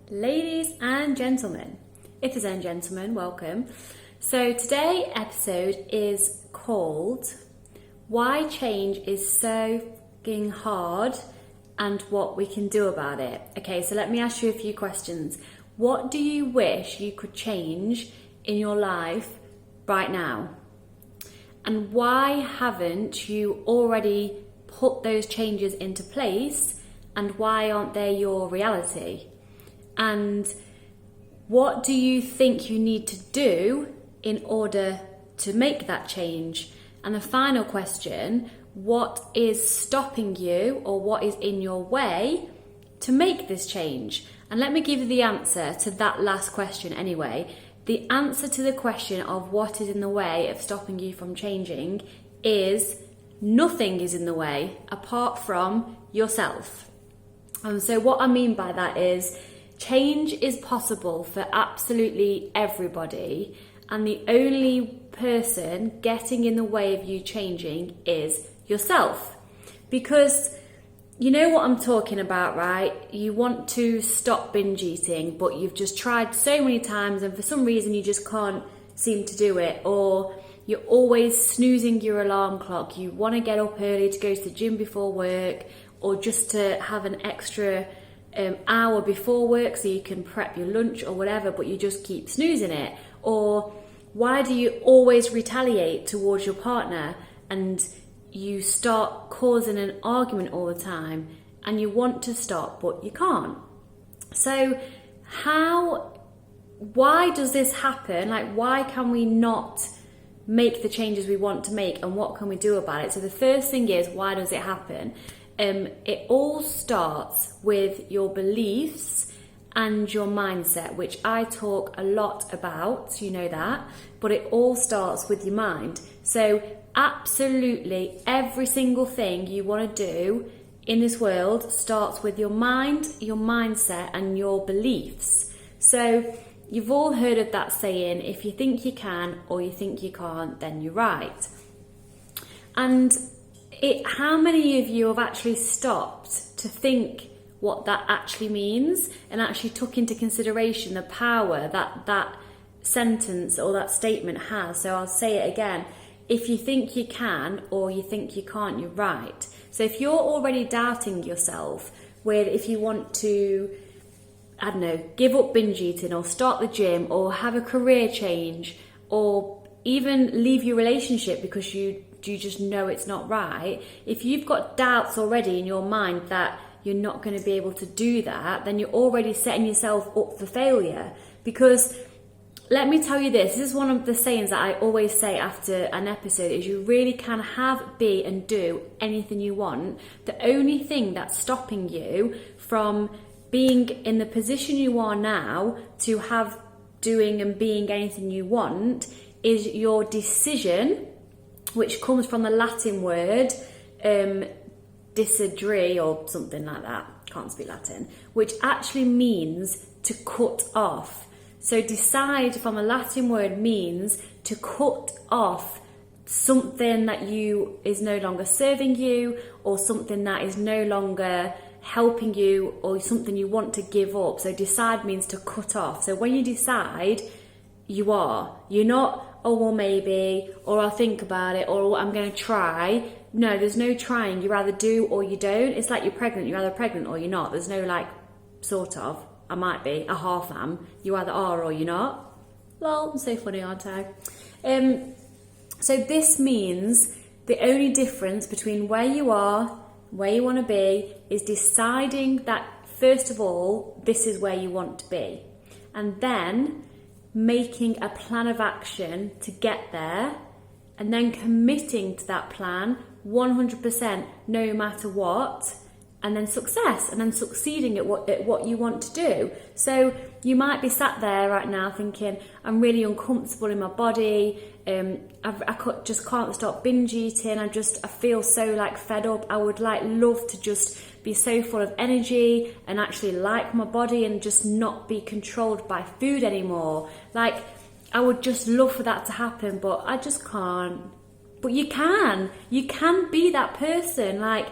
Ladies and gentlemen, it is and gentlemen, welcome. So today's episode is called Why Change is So Fucking Hard and What We Can Do About It. Okay, so let me ask you a few questions. What do you wish you could change in your life right now? And why haven't you already put those changes into place, and why aren't they your reality? And what do you think you need to do in order to make that change? And the final question, what is stopping you or what is in your way to make this change? And let me give you the answer to that last question anyway. The answer to the question of what is in the way of stopping you from changing is nothing is in the way apart from yourself. And so what I mean by that is change is possible for absolutely everybody, and the only person getting in the way of you changing is yourself. Because you know what I'm talking about, right? You want to stop binge eating, but you've just tried so many times and for some reason you just can't seem to do it, or you're always snoozing your alarm clock. You want to get up early to go to the gym before work, or just to have an extra hour before work so you can prep your lunch or whatever, but you just keep snoozing it. Or why do you always retaliate towards your partner and you start causing an argument all the time and you want to stop but you can't? So why does this happen? Like, why can we not make the changes we want to make, and what can we do about it? So the first thing is, why does it happen? It all starts with your beliefs and your mindset, which I talk a lot about, you know that, but it all starts with your mind. So absolutely every single thing you want to do in this world starts with your mind, your mindset, and your beliefs. So you've all heard of that saying, if you think you can or you think you can't, then you're right. And how many of you have actually stopped to think what that actually means and actually took into consideration the power that sentence or that statement has? So I'll say it again. If you think you can or you think you can't, you're right. So if you're already doubting yourself with, if you want to, I don't know, give up binge eating or start the gym or have a career change or even leave your relationship because you just know it's not right, if you've got doubts already in your mind that you're not going to be able to do that, then you're already setting yourself up for failure. Because let me tell you this is one of the sayings that I always say after an episode, is you really can have, be and do anything you want. The only thing that's stopping you from being in the position you are now to have, doing and being anything you want is your decision, which comes from the Latin word disagree or something like that. Can't speak Latin, which actually means to cut off. So decide from a Latin word means to cut off something that is no longer serving you, or something that is no longer helping you, or something you want to give up. So decide means to cut off. So when you decide, you're not, oh well maybe, or I'll think about it, or I'm going to try. No, there's no trying. You either do or you don't. It's like you're pregnant. You're either pregnant or you're not. There's no like, sort of, I might be, a half am. You either are or you're not. Lol, I'm so funny, aren't I? So this means the only difference between where you are, where you want to be, is deciding that first of all, this is where you want to be. And then making a plan of action to get there, and then committing to that plan 100% no matter what, and then success, and then succeeding at what you want to do. So you might be sat there right now thinking, I'm really uncomfortable in my body, just can't stop binge eating, I feel so like fed up, I would like love to just be so full of energy and actually like my body and just not be controlled by food anymore. Like, I would just love for that to happen, but I just can't. But you can be that person. Like,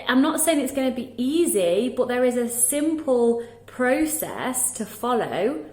I'm not saying it's going to be easy, but there is a simple process to follow.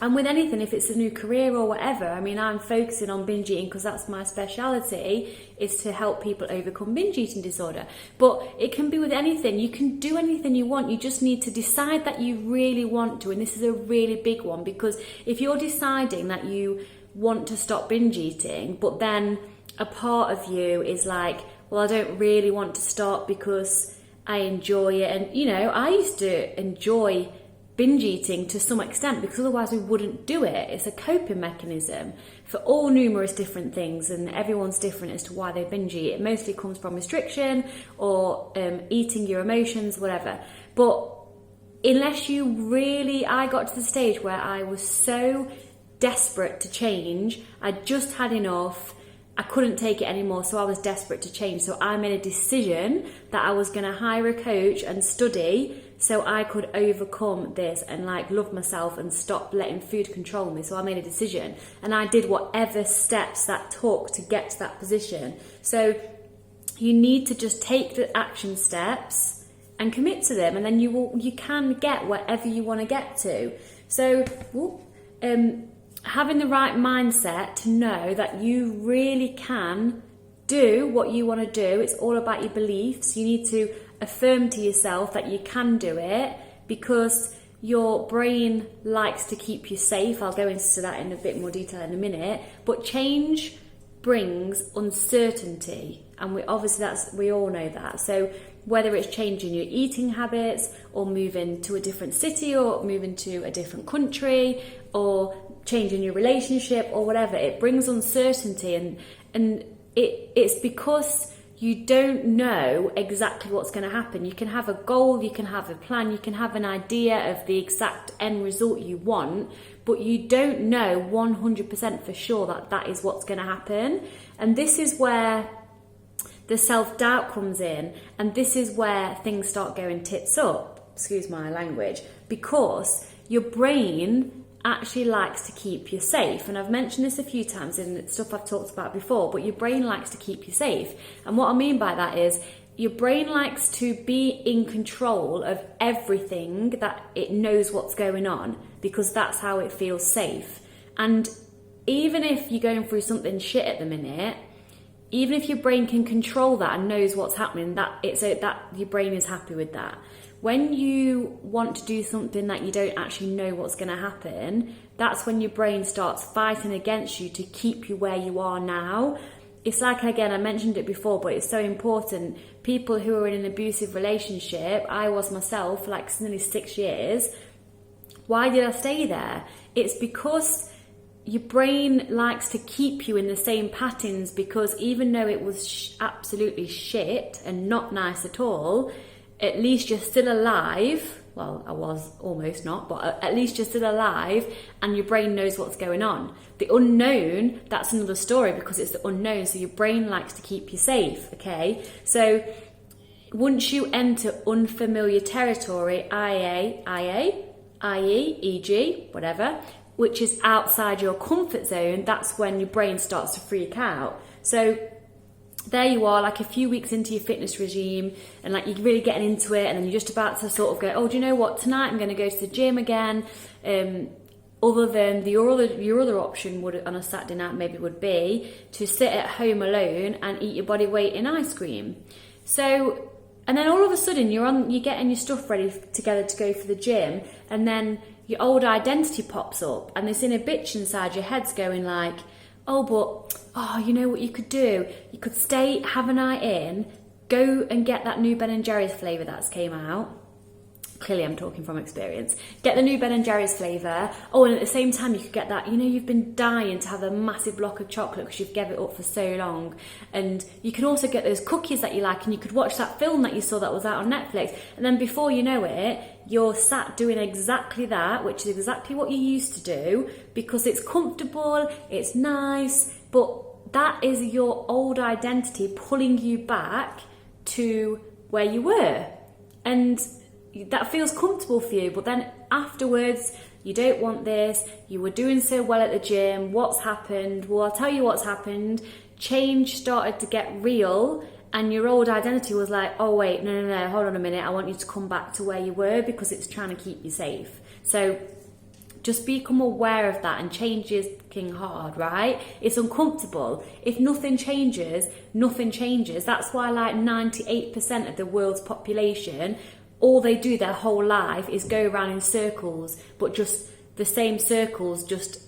And with anything, if it's a new career or whatever, I mean, I'm focusing on binge eating because that's my speciality, is to help people overcome binge eating disorder. But it can be with anything. You can do anything you want. You just need to decide that you really want to. And this is a really big one, because if you're deciding that you want to stop binge eating, but then a part of you is like, well, I don't really want to stop because I enjoy it. And, you know, I used to enjoy binge eating to some extent because otherwise we wouldn't do it. It's a coping mechanism for all numerous different things, and everyone's different as to why they binge eat. It mostly comes from restriction or eating your emotions, whatever. But unless you really, I got to the stage where I was so desperate to change. I just had enough. I couldn't take it anymore, so I was desperate to change. So I made a decision that I was going to hire a coach and study so I could overcome this and like love myself and stop letting food control me. So I made a decision, and I did whatever steps that took to get to that position. So you need to just take the action steps and commit to them, and then you can get wherever you want to get to. So having the right mindset to know that you really can do what you want to do. It's all about your beliefs. You need to affirm to yourself that you can do it, because your brain likes to keep you safe. I'll go into that in a bit more detail in a minute. But change brings uncertainty, and we all know that. So whether it's changing your eating habits, or moving to a different city, or moving to a different country, or changing your relationship, or whatever, it brings uncertainty, and it's because you don't know exactly what's going to happen. You can have a goal, you can have a plan, you can have an idea of the exact end result you want, but you don't know 100% for sure that that is what's going to happen. And this is where the self-doubt comes in, and this is where things start going tits up, excuse my language, because your brain actually likes to keep you safe. And I've mentioned this a few times in stuff I've talked about before, but your brain likes to keep you safe. And what I mean by that is your brain likes to be in control of everything, that it knows what's going on, because that's how it feels safe. And even if you're going through something shit at the minute, even if your brain can control that and knows what's happening, that your brain is happy with that. When you want to do something that you don't actually know what's going to happen, that's when your brain starts fighting against you to keep you where you are now. It's like, again, I mentioned it before, but it's so important. People who are in an abusive relationship, I was myself for like nearly 6 years. Why did I stay there? It's because your brain likes to keep you in the same patterns, because even though it was absolutely shit and not nice at all, at least you're still alive. Well, I was almost not, but at least you're still alive, and your brain knows what's going on. The unknown, that's another story, because it's the unknown, so your brain likes to keep you safe, okay? So once you enter unfamiliar territory, i.e., e.g., whatever, which is outside your comfort zone, that's when your brain starts to freak out. So there you are, like a few weeks into your fitness regime, and like you're really getting into it, and then you're just about to sort of go, oh, do you know what, tonight I'm going to go to the gym again. Other than your other option would on a Saturday night maybe would be to sit at home alone and eat your body weight in ice cream. So, and then all of a sudden you're getting your stuff ready together to go for the gym, and then your old identity pops up, and this inner bitch inside your head's going like, you know what you could do? You could stay, have a night in, go and get that new Ben & Jerry's flavour that's came out. Clearly I'm talking from experience. Get the new Ben & Jerry's flavour. Oh, and at the same time you could get that, you've been dying to have a massive block of chocolate because you've given it up for so long. And you can also get those cookies that you like, and you could watch that film that you saw that was out on Netflix. And then before you know it, you're sat doing exactly that, which is exactly what you used to do, because it's comfortable, it's nice, but that is your old identity pulling you back to where you were. And that feels comfortable for you, but then afterwards you don't want this. You were doing so well at the gym. What's happened? Well, I'll tell you what's happened. Change started to get real, and your old identity was like, oh wait, no, hold on a minute, I want you to come back to where you were because it's trying to keep you safe. So just become aware of that, and change is fucking hard, right? It's uncomfortable. If nothing changes, nothing changes. That's why like 98% of the world's population, all they do their whole life is go around in circles, but just the same circles, just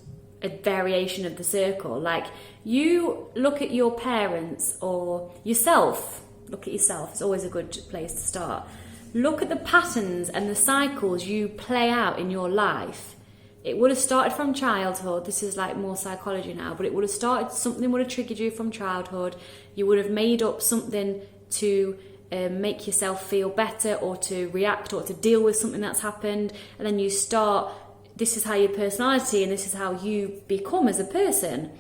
a variation of the circle. Like, you look at your parents or yourself, look at yourself, it's always a good place to start. Look at the patterns and the cycles you play out in your life. It would have started from childhood. This is like more psychology now, but it would have started, something would have triggered you from childhood. You would have made up something to make yourself feel better, or to react, or to deal with something that's happened. And then you start, this is how your personality, and this is how you become as a person.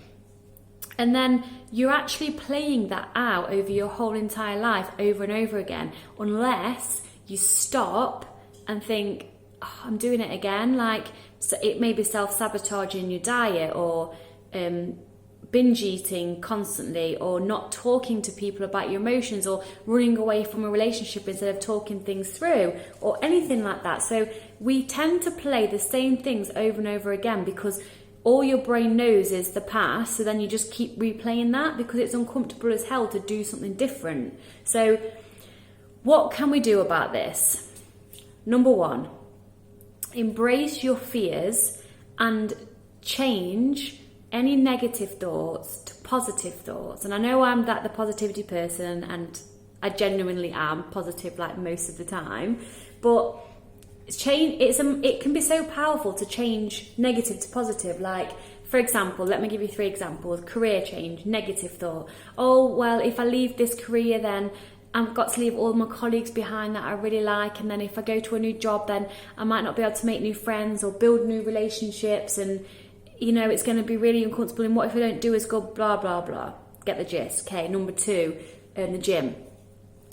And then you're actually playing that out over your whole entire life, over and over again, unless you stop and think, oh, I'm doing it again. Like, so it may be self-sabotaging your diet, or binge eating constantly, or not talking to people about your emotions, or running away from a relationship instead of talking things through, or anything like that. So we tend to play the same things over and over again because all your brain knows is the past, so then you just keep replaying that because it's uncomfortable as hell to do something different. So what can we do about this? Number one, embrace your fears and change any negative thoughts to positive thoughts. And I know I'm the positivity person, and I genuinely am positive like most of the time, but it can be so powerful to change negative to positive. Like, for example, let me give you 3 examples. Career change, negative thought. Oh, well, if I leave this career, then I've got to leave all my colleagues behind that I really like, and then if I go to a new job, then I might not be able to make new friends or build new relationships, and you know, it's going to be really uncomfortable, and what if I don't do as good, blah blah blah. Get the gist. Okay, number 2, the gym.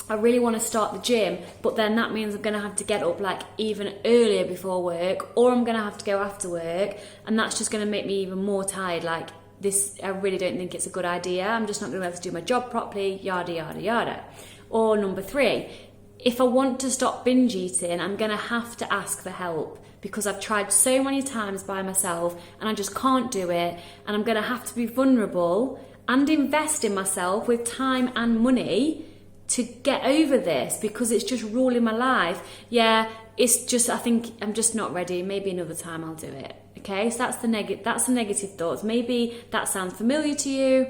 I really want to start the gym, but then that means I'm going to have to get up like even earlier before work, or I'm going to have to go after work, and that's just going to make me even more tired. Like, this, I really don't think it's a good idea. I'm just not going to be able to do my job properly, yada yada yada. Or number 3, if I want to stop binge eating, I'm going to have to ask for help because I've tried so many times by myself and I just can't do it, and I'm going to have to be vulnerable and invest in myself with time and money to get over this because it's just ruling my life. Yeah, it's just, I think I'm just not ready. Maybe another time I'll do it. Okay, so that's the negative thoughts. Maybe that sounds familiar to you.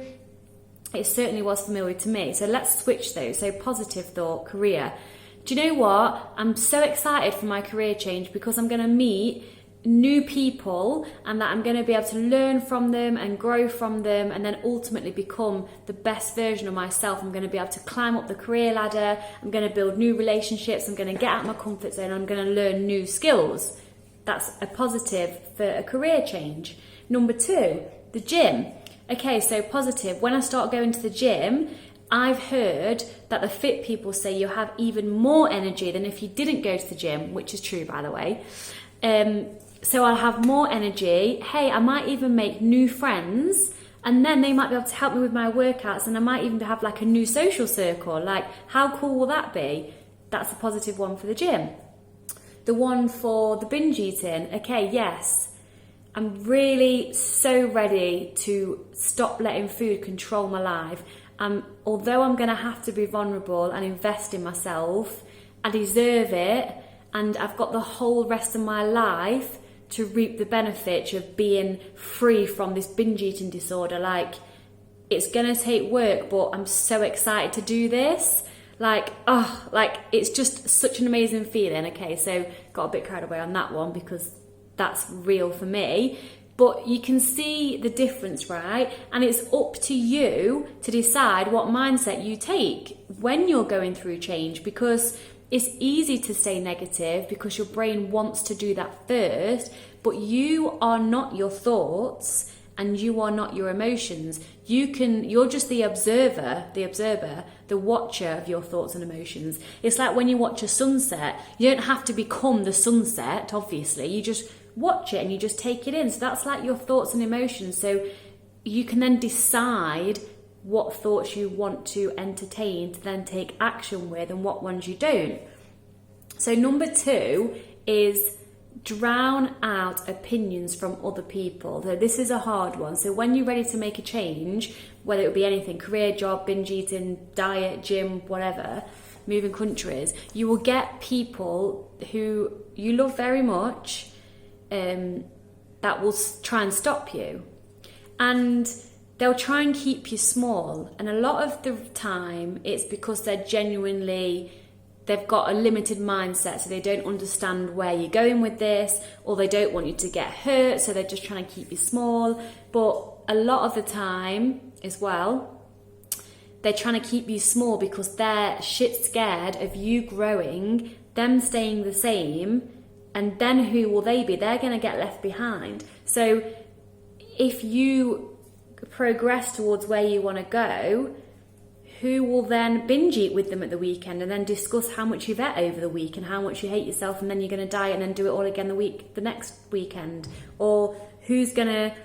It certainly was familiar to me. So let's switch those. So positive thought, career. Do you know what? I'm so excited for my career change because I'm going to meet new people, and that I'm going to be able to learn from them and grow from them, and then ultimately become the best version of myself. I'm going to be able to climb up the career ladder. I'm going to build new relationships. I'm going to get out of my comfort zone. I'm going to learn new skills. That's a positive for a career change. Number 2, the gym. Okay, so positive. When I start going to the gym, I've heard that the fit people say you have even more energy than if you didn't go to the gym, which is true, by the way. So I'll have more energy. Hey, I might even make new friends, and then they might be able to help me with my workouts, and I might even have like a new social circle. Like, how cool will that be? That's a positive one for the gym. The one for the binge eating. Okay, yes. I'm really so ready to stop letting food control my life. Although I'm going to have to be vulnerable and invest in myself, I deserve it, and I've got the whole rest of my life to reap the benefits of being free from this binge eating disorder. Like, it's going to take work, but I'm so excited to do this. Like, it's just such an amazing feeling. Okay, so got a bit carried away on that one because that's real for me. But you can see the difference, right? And it's up to you to decide what mindset you take when you're going through change, because it's easy to stay negative because your brain wants to do that first, but you are not your thoughts and you are not your emotions. You're just the observer, the watcher of your thoughts and emotions. It's like when you watch a sunset, you don't have to become the sunset, obviously. You just watch it and you just take it in. So that's like your thoughts and emotions. So you can then decide what thoughts you want to entertain to then take action with and what ones you don't. So number 2 is drown out opinions from other people. So this is a hard one. So when you're ready to make a change, whether it be anything, career, job, binge eating, diet, gym, whatever, moving countries, you will get people who you love very much that will try and stop you. And they'll try and keep you small. And a lot of the time it's because they've got a limited mindset, so they don't understand where you're going with this, or they don't want you to get hurt, so they're just trying to keep you small. But a lot of the time as well, they're trying to keep you small because they're shit scared of you growing, them staying the same, and then who will they be? They're going to get left behind. So if you progress towards where you want to go, who will then binge eat with them at the weekend and then discuss how much you've ate over the week and how much you hate yourself, and then you're going to diet and then do it all again the next weekend? Or who's going to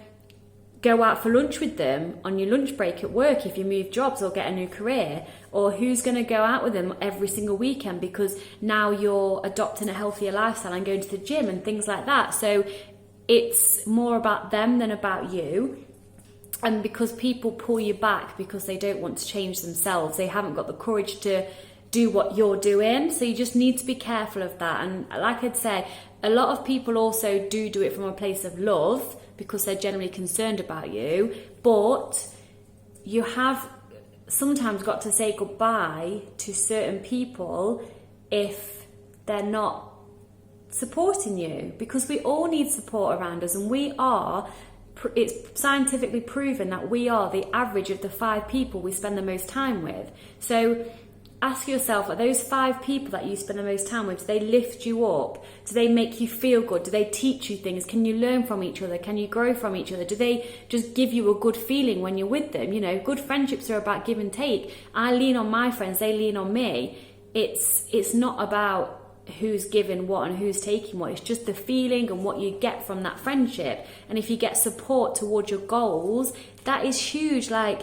go out for lunch with them on your lunch break at work if you move jobs or get a new career? Or who's going to go out with them every single weekend because now you're adopting a healthier lifestyle and going to the gym and things like that? So it's more about them than about you. And because people pull you back because they don't want to change themselves, they haven't got the courage to do what you're doing. So you just need to be careful of that. And like I'd say, a lot of people also do it from a place of love because they're generally concerned about you. But you have sometimes got to say goodbye to certain people if they're not supporting you, because we all need support around us, and it's scientifically proven that we are the average of the 5 people we spend the most time with. So ask yourself, are those 5 people that you spend the most time with, do they lift you up? Do they make you feel good? Do they teach you things? Can you learn from each other? Can you grow from each other? Do they just give you a good feeling when you're with them? You know, good friendships are about give and take. I lean on my friends, they lean on me. It's not about who's giving what and who's taking what. It's just the feeling and what you get from that friendship. And if you get support towards your goals, that is huge. Like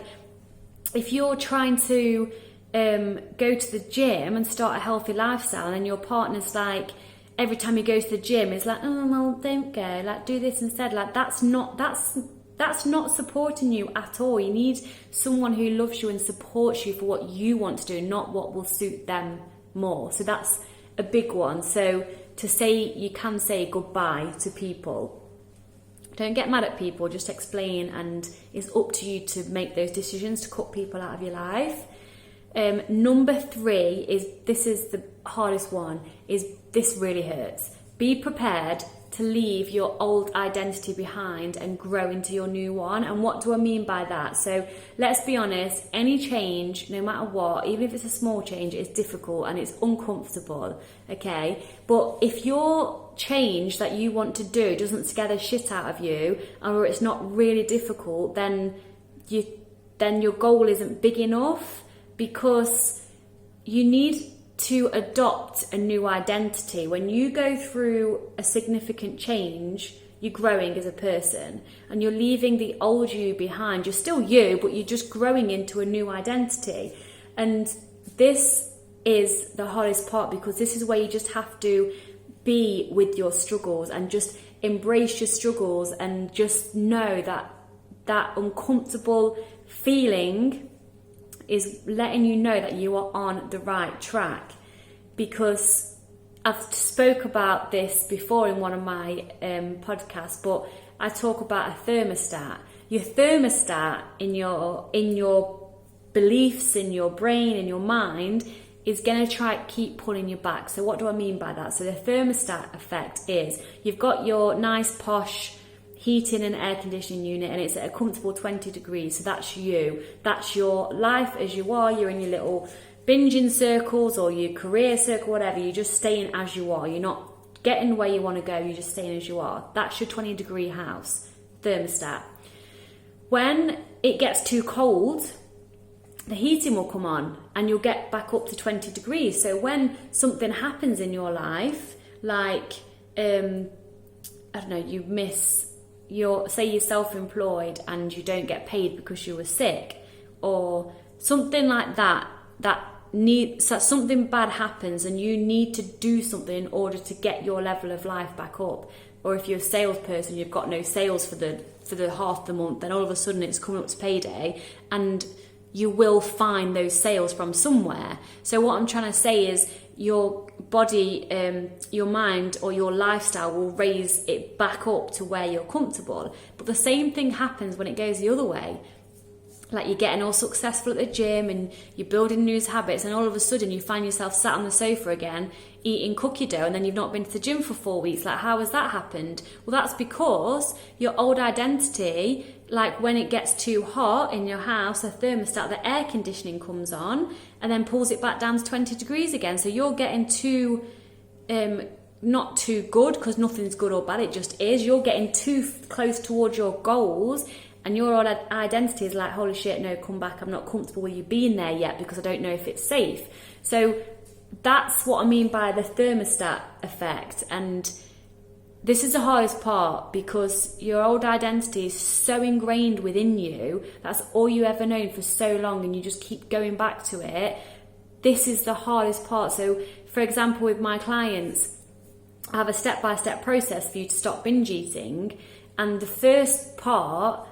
if you're trying to go to the gym and start a healthy lifestyle, and your partner's like, every time you go to the gym is like, oh well, don't go, like do this instead, like that's not supporting you at all. You need someone who loves you and supports you for what you want to do, not what will suit them more. So that's a big one. So you can say goodbye to people. Don't get mad at people, just explain, and it's up to you to make those decisions to cut people out of your life. Number 3 this is the hardest one, is this really hurts. Be prepared to leave your old identity behind and grow into your new one. And what do I mean by that? So let's be honest, any change, no matter what, even if it's a small change, is difficult and it's uncomfortable, okay? But if your change that you want to do doesn't scare the shit out of you, or it's not really difficult, then your goal isn't big enough, because you need to adopt a new identity. When you go through a significant change, you're growing as a person and you're leaving the old you behind. You're still you, but you're just growing into a new identity. And this is the hardest part, because this is where you just have to be with your struggles and just embrace your struggles, and just know that that uncomfortable feeling is letting you know that you are on the right track. Because I've spoke about this before in one of my podcasts, but I talk about a thermostat. Your thermostat in your beliefs, in your brain, in your mind, is going to try to keep pulling you back. So what do I mean by that? So the thermostat effect is, you've got your nice posh heating and air conditioning unit, and it's at a comfortable 20 degrees. So that's you. That's your life as you are. You're in your little binging circles or your career circle, whatever. You're just staying as you are. You're not getting where you want to go. You're just staying as you are. That's your 20-degree house thermostat. When it gets too cold, the heating will come on and you'll get back up to 20 degrees. So when something happens in your life, like, I don't know, say you're self-employed and you don't get paid because you were sick, or something like that, so something bad happens and you need to do something in order to get your level of life back up. Or if you're a salesperson, you've got no sales for the half the month, then all of a sudden it's coming up to payday, and you will find those sales from somewhere. So what I'm trying to say is your body, your mind or your lifestyle will raise it back up to where you're comfortable. But the same thing happens when it goes the other way. Like you're getting all successful at the gym and you're building new habits, and all of a sudden you find yourself sat on the sofa again eating cookie dough, and then you've not been to the gym for 4 weeks. Like, how has that happened? Well, that's because your old identity, like when it gets too hot in your house, the thermostat, the air conditioning comes on and then pulls it back down to 20 degrees again. So you're getting too, not too good, because nothing's good or bad, it just is. You're getting too close towards your goals, and your old identity is like, holy shit, no, come back, I'm not comfortable with you being there yet because I don't know if it's safe. So that's what I mean by the thermostat effect. And this is the hardest part, because your old identity is so ingrained within you. That's all you ever known for so long, and you just keep going back to it. This is the hardest part. So, for example, with my clients, I have a step-by-step process for you to stop binge eating. And the first part,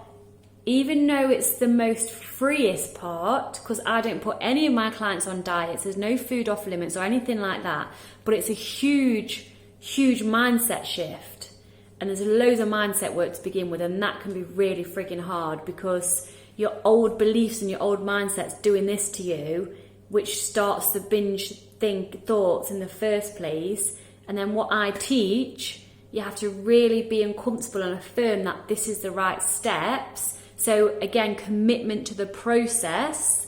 even though it's the most freest part, because I don't put any of my clients on diets, there's no food off limits or anything like that, but it's a huge mindset shift, and there's loads of mindset work to begin with, and that can be really frigging hard, because your old beliefs and your old mindset's doing this to you, which starts the binge thoughts in the first place. And then what I teach, you have to really be uncomfortable and affirm that this is the right steps. So again, commitment to the process.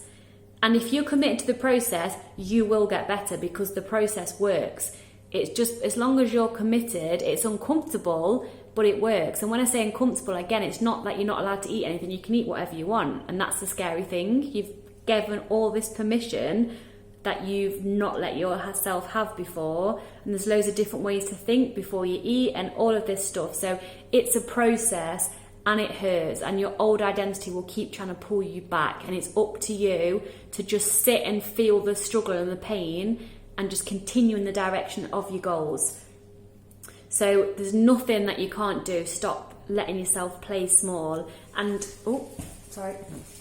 And if you're committed to the process, you will get better, because the process works. It's just, as long as you're committed, it's uncomfortable, but it works. And when I say uncomfortable, again, it's not that you're not allowed to eat anything. You can eat whatever you want. And that's the scary thing. You've given all this permission that you've not let yourself have before. And there's loads of different ways to think before you eat and all of this stuff. So it's a process. And it hurts, and your old identity will keep trying to pull you back, and it's up to you to just sit and feel the struggle and the pain and just continue in the direction of your goals. So there's nothing that you can't do. Stop letting yourself play small. And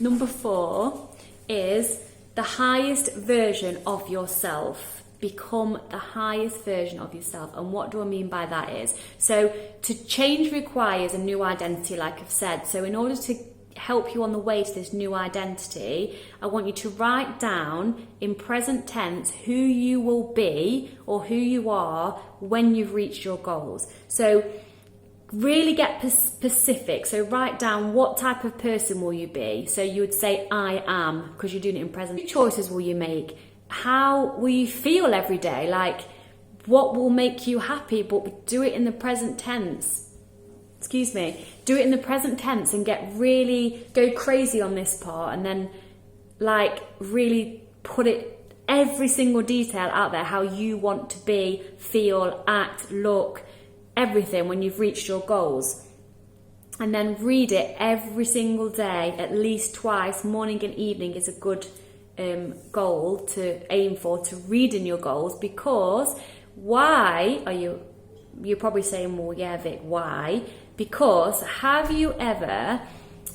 number 4 is the highest version of yourself. Become the highest version of yourself. And what do I mean by that is, so to change requires a new identity, like I've said. So in order to help you on the way to this new identity, I want you to write down in present tense who you will be, or who you are, when you've reached your goals. So really get specific. So write down, what type of person will you be? So you would say I am, because you're doing it in present. What choices will you make? How will you feel every day? Like, what will make you happy? But do it in the present tense. Do it in the present tense, and go crazy on this part, and then like really put it, every single detail out there, how you want to be, feel, act, look, everything when you've reached your goals. And then read it every single day, at least twice. Morning and evening is a good goal to aim for, to read in your goals. Because why are you're probably saying, well, yeah, Vic, why? Because have you ever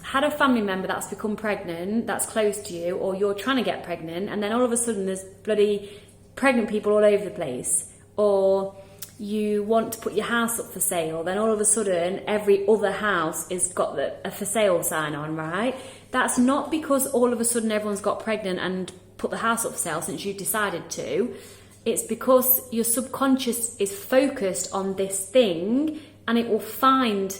had a family member that's become pregnant, that's close to you, or you're trying to get pregnant, and then all of a sudden there's bloody pregnant people all over the place? Or you want to put your house up for sale, then all of a sudden every other house has got a for sale sign on, right? That's not because all of a sudden everyone's got pregnant and put the house up for sale since you've decided to. It's because your subconscious is focused on this thing, and it will find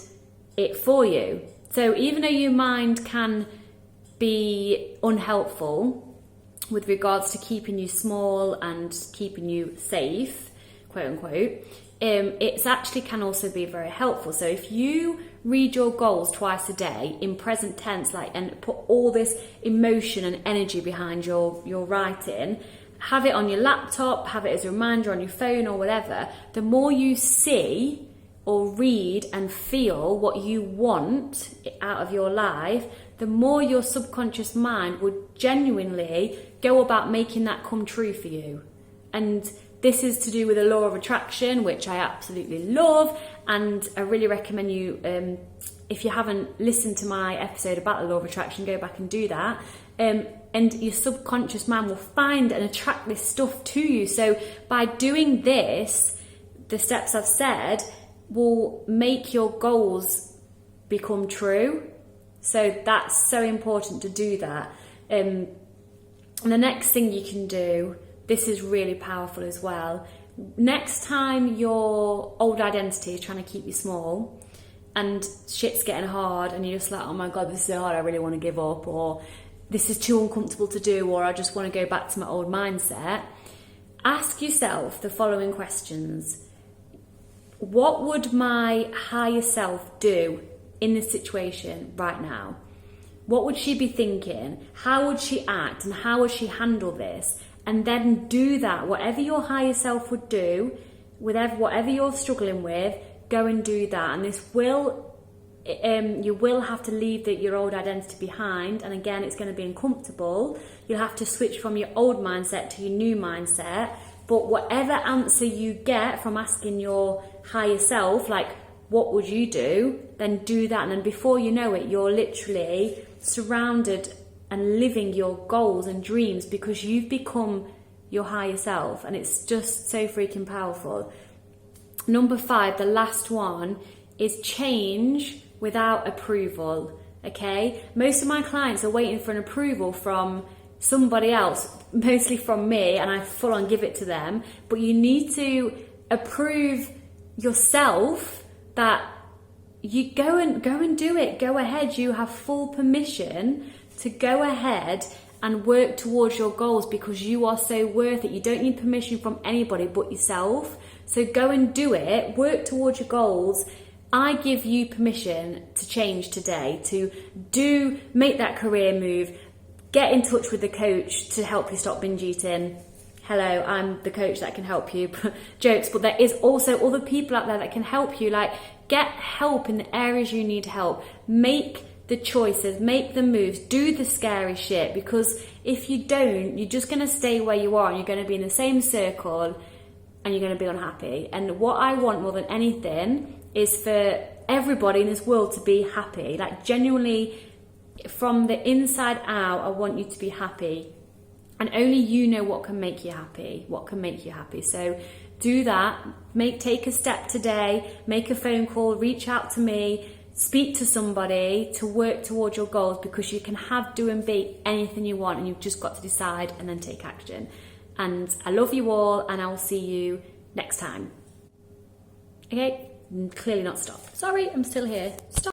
it for you. So even though your mind can be unhelpful with regards to keeping you small and keeping you safe, quote unquote, it's actually can also be very helpful. So if you read your goals twice a day in present tense, and put all this emotion and energy behind your writing, have it on your laptop, have it as a reminder on your phone or whatever, the more you see or read and feel what you want out of your life, the more your subconscious mind would genuinely go about making that come true for you. And this is to do with the law of attraction, which I absolutely love, and I really recommend you, if you haven't listened to my episode about the law of attraction, go back and do that. And your subconscious mind will find and attract this stuff to you. So by doing this, the steps I've said will make your goals become true. So that's so important to do that. And the next thing you can do, this is really powerful as well. Next time your old identity is trying to keep you small and shit's getting hard and you're just like, oh my God, this is so hard, I really want to give up, or this is too uncomfortable to do, or I just want to go back to my old mindset, ask yourself the following questions. What would my higher self do in this situation right now? What would she be thinking? How would she act? And how would she handle this? And then do that. Whatever your higher self would do, whatever you're struggling with, go and do that. And this will, you will have to leave your old identity behind. And again, it's going to be uncomfortable. You'll have to switch from your old mindset to your new mindset. But whatever answer you get from asking your higher self, like, what would you do? Then do that. And then before you know it, you're literally surrounded and living your goals and dreams because you've become your higher self. And it's just so freaking powerful. Number 5, the last one, is change without approval. Okay? Most of my clients are waiting for an approval from somebody else, mostly from me, and I full on give it to them. But you need to approve yourself that you go and do it. Go ahead. You have full permission to go ahead and work towards your goals because you are so worth it. You don't need permission from anybody but yourself. So go and do it. Work towards your goals. I give you permission to change today, to make that career move. Get in touch with the coach to help you stop binge eating. Hello, I'm the coach that can help you. Jokes, but there is also other people out there that can help you. Like, get help in the areas you need help. Make the choices, make the moves, do the scary shit, because if you don't, you're just going to stay where you are and you're going to be in the same circle and you're going to be unhappy. And what I want more than anything is for everybody in this world to be happy. Like, genuinely, from the inside out, I want you to be happy. And only you know what can make you happy, So do that. Take a step today, make a phone call, reach out to me, speak to somebody to work towards your goals, because you can have, do and be anything you want, and you've just got to decide and then take action. And I love you all, and I will see you next time. Okay, clearly not stop. Sorry, I'm still here. Stop.